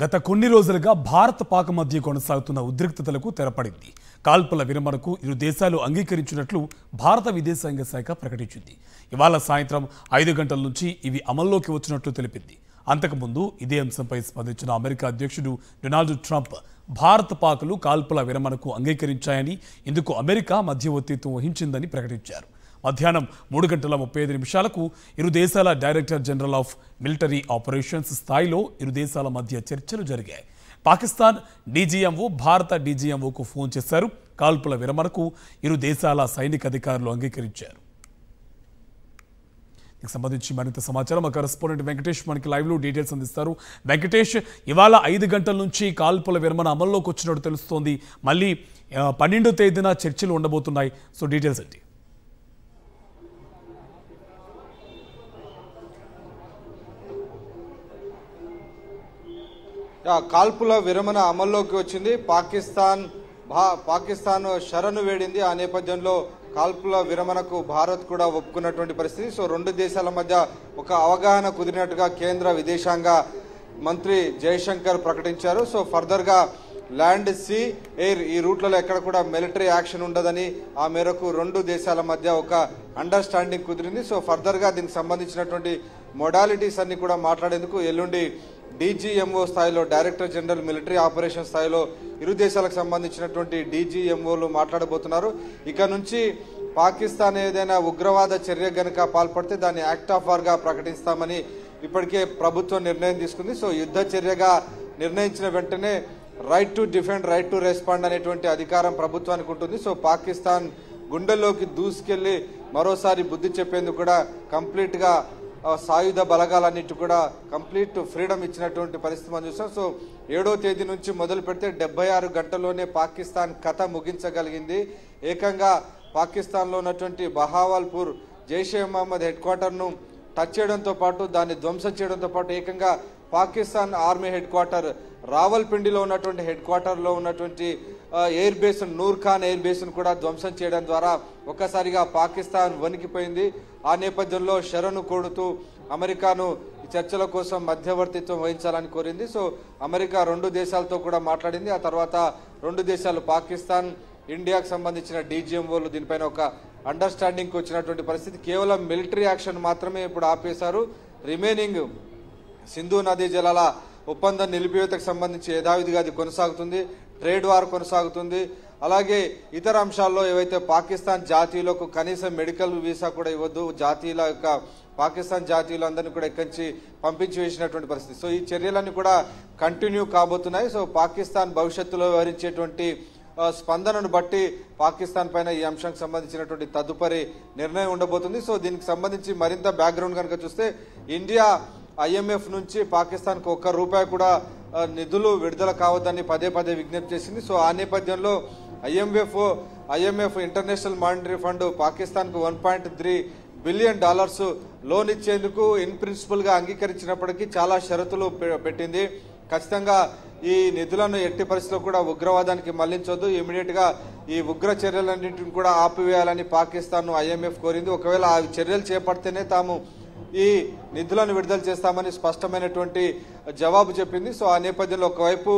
గత కొన్ని రోజులుగా భారత్ పాక్ మధ్య కొనసాగుతున్న ఉద్రిక్తతలకు తెరపడింది. కాల్పుల విరమణకు ఇరు దేశాలు అంగీకరించినట్లు భారత విదేశాంగ శాఖ ప్రకటించింది. ఇవాళ సాయంత్రం 5 గంటల నుంచి ఇవి అమల్లోకి వచ్చినట్లు తెలిపింది. అంతకుముందు ఇదే అంశంపై స్పందించిన అమెరికా అధ్యక్షుడు డొనాల్డ్ ట్రంప్ భారత్ పాక్లు కాల్పుల విరమణకు అంగీకరించాయని, ఇందుకు అమెరికా మధ్యవర్తిత్వం వహించిందని ప్రకటించారు. మధ్యాహ్నం 3:35 ఇరు దేశాల director general of military operations స్థాయిలో ఇరు దేశాల మధ్య చర్చలు జరిగాయి. పాకిస్తాన్ డీజీఎంఓ భారత డీజీఎంఓకు ఫోన్ చేశారు. కాల్పుల విరమణకు ఇరు దేశాల సైనిక అధికారులు అంగీకరించారు. దీనికి సంబంధించి మరింత సమాచారం మా కరెస్పాండెంట్ వెంకటేష్ మనకి లైవ్ లో డీటెయిల్స్ అందిస్తారు. వెంకటేష్, ఇవాళ 5 గంటల నుంచి కాల్పుల విరమణ అమల్లోకి వచ్చినట్టు తెలుస్తోంది. మళ్ళీ 12వ తేదీన చర్చలు ఉండబోతున్నాయి. సో డీటెయిల్స్ ఏంటి? కాల్పుల విరమణ అమల్లోకి వచ్చింది. పాకిస్తాన్ శరణు వేడింది. ఆ నేపథ్యంలో కాల్పుల విరమణకు భారత్ కూడా ఒప్పుకున్నటువంటి పరిస్థితి. సో రెండు దేశాల మధ్య ఒక అవగాహన కుదిరినట్టుగా కేంద్ర విదేశాంగ మంత్రి జయశంకర్ ప్రకటించారు. సో ఫర్దర్ గా ల్యాండ్, సీ, ఎయిర్ ఈ రూట్లలో ఎక్కడ కూడా మిలిటరీ యాక్షన్ ఉండదని, ఆ మేరకు రెండు దేశాల మధ్య ఒక అండర్స్టాండింగ్ కుదిరింది. సో ఫర్దర్ గా దీనికి సంబంధించినటువంటి మొడాలిటీస్ అన్ని కూడా మాట్లాడేందుకు ఎల్లుండి డీజీఎంఓ స్థాయిలో, డైరెక్టర్ జనరల్ మిలిటరీ ఆపరేషన్ స్థాయిలో ఇరు దేశాలకు సంబంధించినటువంటి డీజీఎంఓలు మాట్లాడబోతున్నారు. ఇక నుంచి పాకిస్తాన్ ఏదైనా ఉగ్రవాద చర్య గనుక పాల్పడితే దాన్ని యాక్ట్ ఆఫ్ వార్ గా ప్రకటిస్తామని ఇప్పటికే ప్రభుత్వం నిర్ణయం తీసుకుంది. సో యుద్ధ చర్యగా నిర్ణయించిన వెంటనే right to defend, right to respond అనేటువంటి అధికారం ప్రభుత్వానికి ఉంటుంది. సో పాకిస్తాన్ గుండెల్లోకి దూసుకెళ్లి మరోసారి బుద్ధి చెప్పేందుకు కూడా కంప్లీట్ గా సాయుధ బలగాలన్నిటి కూడా కంప్లీట్ ఫ్రీడమ్ ఇచ్చినటువంటి పరిస్థితి మనం చూస్తాం. సో 7వ తేదీ నుంచి మొదలు పెడితే 76 గంటల్లోనే పాకిస్తాన్ కథ ముగించగలిగింది. ఏకంగా పాకిస్తాన్లో ఉన్నటువంటి బహావల్పూర్ జైషే మహమ్మద్ హెడ్ క్వార్టర్ను టచ్ చేయడంతో పాటు దాన్ని ధ్వంసం చేయడంతో పాటు ఏకంగా పాకిస్తాన్ ఆర్మీ హెడ్ క్వార్టర్ రావల్పిండిలో ఉన్నటువంటి హెడ్ క్వార్టర్లో ఉన్నటువంటి air base Nur Khan air బేస్ను కూడా ధ్వంసం చేయడం ద్వారా ఒక్కసారిగా పాకిస్తాన్ వణికిపోయింది. ఆ నేపథ్యంలో శరణు కోరుతూ అమెరికాను ఈ చర్చల కోసం మధ్యవర్తిత్వం వహించాలని కోరింది. సో అమెరికా రెండు దేశాలతో కూడా మాట్లాడింది. ఆ తర్వాత రెండు దేశాలు పాకిస్తాన్, ఇండియాకు సంబంధించిన డీజీఎంఓలు దీనిపైన ఒక అండర్స్టాండింగ్కి వచ్చినటువంటి పరిస్థితి. కేవలం మిలిటరీ యాక్షన్ మాత్రమే ఇప్పుడు ఆపేశారు. రిమైనింగ్ సింధు నదీ జలాల ఒప్పందం నిలిపివేతకు సంబంధించి యథావిధిగా అది కొనసాగుతుంది. ట్రేడ్ వార్ కొనసాగుతుంది. అలాగే ఇతర అంశాల్లో ఏవైతే పాకిస్తాన్ జాతీయులకు కనీసం మెడికల్ వీసా కూడా ఇవ్వద్దు, జాతీయుల యొక్క పాకిస్తాన్ జాతీయులందరినీ కూడా ఎక్కించి పంపించి వేసినటువంటి పరిస్థితి. సో ఈ చర్యలన్నీ కూడా కంటిన్యూ కాబోతున్నాయి. సో పాకిస్తాన్ భవిష్యత్తులో వ్యవహరించేటువంటి స్పందనను బట్టి పాకిస్తాన్ పైన ఈ అంశానికి సంబంధించినటువంటి తదుపరి నిర్ణయం ఉండబోతుంది. సో దీనికి సంబంధించి మరింత బ్యాక్గ్రౌండ్ కనుక చూస్తే, ఇండియా IMF నుంచి పాకిస్తాన్కు ₹1 కూడా నిధులు విడుదల కావద్దని పదే విజ్ఞప్తి చేసింది. సో ఆ నేపథ్యంలో IMF ఇంటర్నేషనల్ మానిటరీ ఫండ్ పాకిస్తాన్కు $1.3 బిలియన్ లోన్ ఇచ్చేందుకు ఇన్ ప్రిన్సిపల్ గా అంగీకరించినప్పటికీ చాలా షరతులు పెట్టింది. ఖచ్చితంగా ఈ నిధులను ఎట్టి పరిస్థితుల్లో కూడా ఉగ్రవాదానికి మళ్లించొద్దు, ఇమీడియట్ గా ఈ ఉగ్ర చర్యలన్నింటిని కూడా ఆపివేయాలని పాకిస్తాన్ IMF కోరింది. ఒకవేళ ఆ చర్యలు చేపడితేనే తాము ఈ నిధులను విడుదల చేస్తామని స్పష్టమైనటువంటి జవాబు చెప్పింది. సో ఆ నేపథ్యంలో ఒకవైపు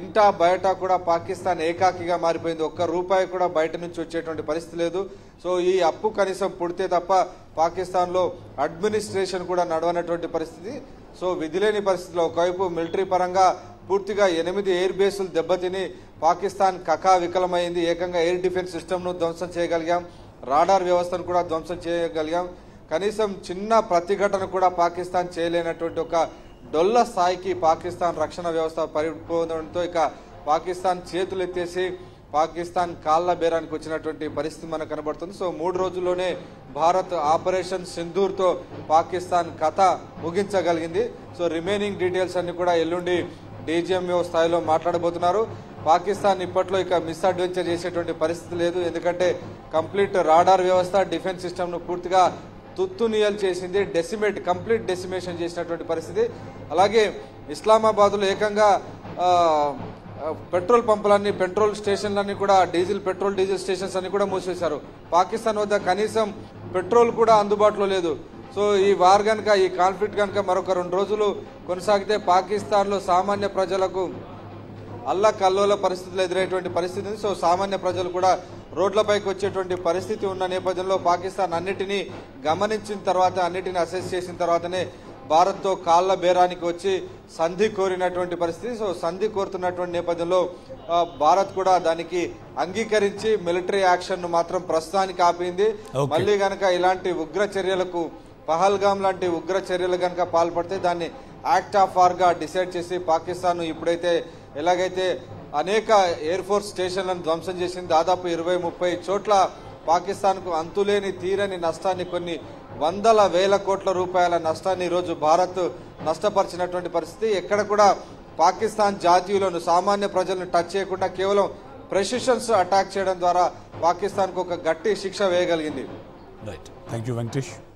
ఇంటా బయట కూడా పాకిస్తాన్ ఏకాకిగా మారిపోయింది. ₹1 కూడా బయట నుంచి వచ్చేటువంటి పరిస్థితి లేదు. సో ఈ అప్పు కనీసం పుడితే తప్ప పాకిస్తాన్లో అడ్మినిస్ట్రేషన్ కూడా నడవనటువంటి పరిస్థితి. సో విధిలేని పరిస్థితిలో ఒకవైపు మిలిటరీ పరంగా పూర్తిగా 8 ఎయిర్ బేసులు దెబ్బతిని పాకిస్తాన్ కకా వికలమైంది. ఏకంగా ఎయిర్ డిఫెన్స్ సిస్టమ్ను ధ్వంసం చేయగలిగాం, రాడార్ వ్యవస్థను కూడా ధ్వంసం చేయగలిగాం. కనీసం చిన్న ప్రతిఘటన కూడా పాకిస్తాన్ చేయలేనటువంటి ఒక డొల్ల స్థాయికి పాకిస్తాన్ రక్షణ వ్యవస్థ పడిపోవడంతో ఇక పాకిస్తాన్ చేతులు ఎత్తేసి పాకిస్తాన్ కాళ్ల బేరానికి వచ్చినటువంటి పరిస్థితి మనకు కనబడుతుంది. సో 3 రోజుల్లోనే భారత్ ఆపరేషన్ సింధూర్తో పాకిస్తాన్ కథ ముగించగలిగింది. సో రిమైనింగ్ డీటెయిల్స్ అన్ని కూడా ఎల్లుండి డీజీఎంఓ స్థాయిలో మాట్లాడబోతున్నారు. పాకిస్తాన్ ఇప్పట్లో ఇక మిస్ అడ్వెంచర్ చేసేటువంటి పరిస్థితి లేదు. ఎందుకంటే కంప్లీట్ రాడార్ వ్యవస్థ, డిఫెన్స్ సిస్టమ్ను పూర్తిగా తుత్తునియల్ చేసింది, కంప్లీట్ డెసిమేషన్ చేసినటువంటి పరిస్థితి. అలాగే ఇస్లామాబాద్లో ఏకంగా పెట్రోల్ పంపులన్నీ, పెట్రోల్ స్టేషన్లన్నీ కూడా పెట్రోల్ డీజిల్ స్టేషన్స్ అన్ని కూడా మూసివేశారు. పాకిస్తాన్ వద్ద కనీసం పెట్రోల్ కూడా అందుబాటులో లేదు. సో ఈ వార్ కనుక ఈ కాన్ఫ్లిక్ట్ కనుక మరొక 2 రోజులు కొనసాగితే పాకిస్తాన్లో సామాన్య ప్రజలకు అల్లకల్లోల పరిస్థితులు ఎదురయ్యేటువంటి పరిస్థితి ఉంది. సో సామాన్య ప్రజలు కూడా రోడ్లపైకి వచ్చేటువంటి పరిస్థితి ఉన్న నేపథ్యంలో పాకిస్తాన్ అన్నిటినీ గమనించిన తర్వాత అన్నిటిని అసెస్ చేసిన తర్వాతనే భారత్తో కాళ్ల బేరానికి వచ్చి సంధి కోరినటువంటి పరిస్థితి. సో సంధి కోరుతున్నటువంటి నేపథ్యంలో భారత్ కూడా దానికి అంగీకరించి మిలిటరీ యాక్షన్ ను మాత్రం ప్రస్తుతానికి ఆపింది. మళ్ళీ గనక ఇలాంటి ఉగ్ర చర్యలకు పహల్గామ్ లాంటి ఉగ్ర చర్యలు కనుక పాల్పడితే దాన్ని యాక్ట్ ఆఫ్ వార్ గా డిసైడ్ చేసి పాకిస్తాన్ ఇప్పుడైతే ఎలాగైతే అనేక ఎయిర్ ఫోర్స్ స్టేషన్లను ధ్వంసం చేసింది, దాదాపు 20-30 చోట్ల పాకిస్తాన్కు అంతులేని తీరని నష్టాన్ని, కొన్ని వందల వేల కోట్ల రూపాయల నష్టాన్ని ఈరోజు భారత్ నష్టపరిచినటువంటి పరిస్థితి. ఎక్కడ కూడా పాకిస్తాన్ జాతీయులను సామాన్య ప్రజలను టచ్ చేయకుండా కేవలం ప్రెసిషన్స్ అటాక్ చేయడం ద్వారా పాకిస్తాన్కు ఒక గట్టి శిక్ష వేయగలిగింది. Right, thank you Venkatesh.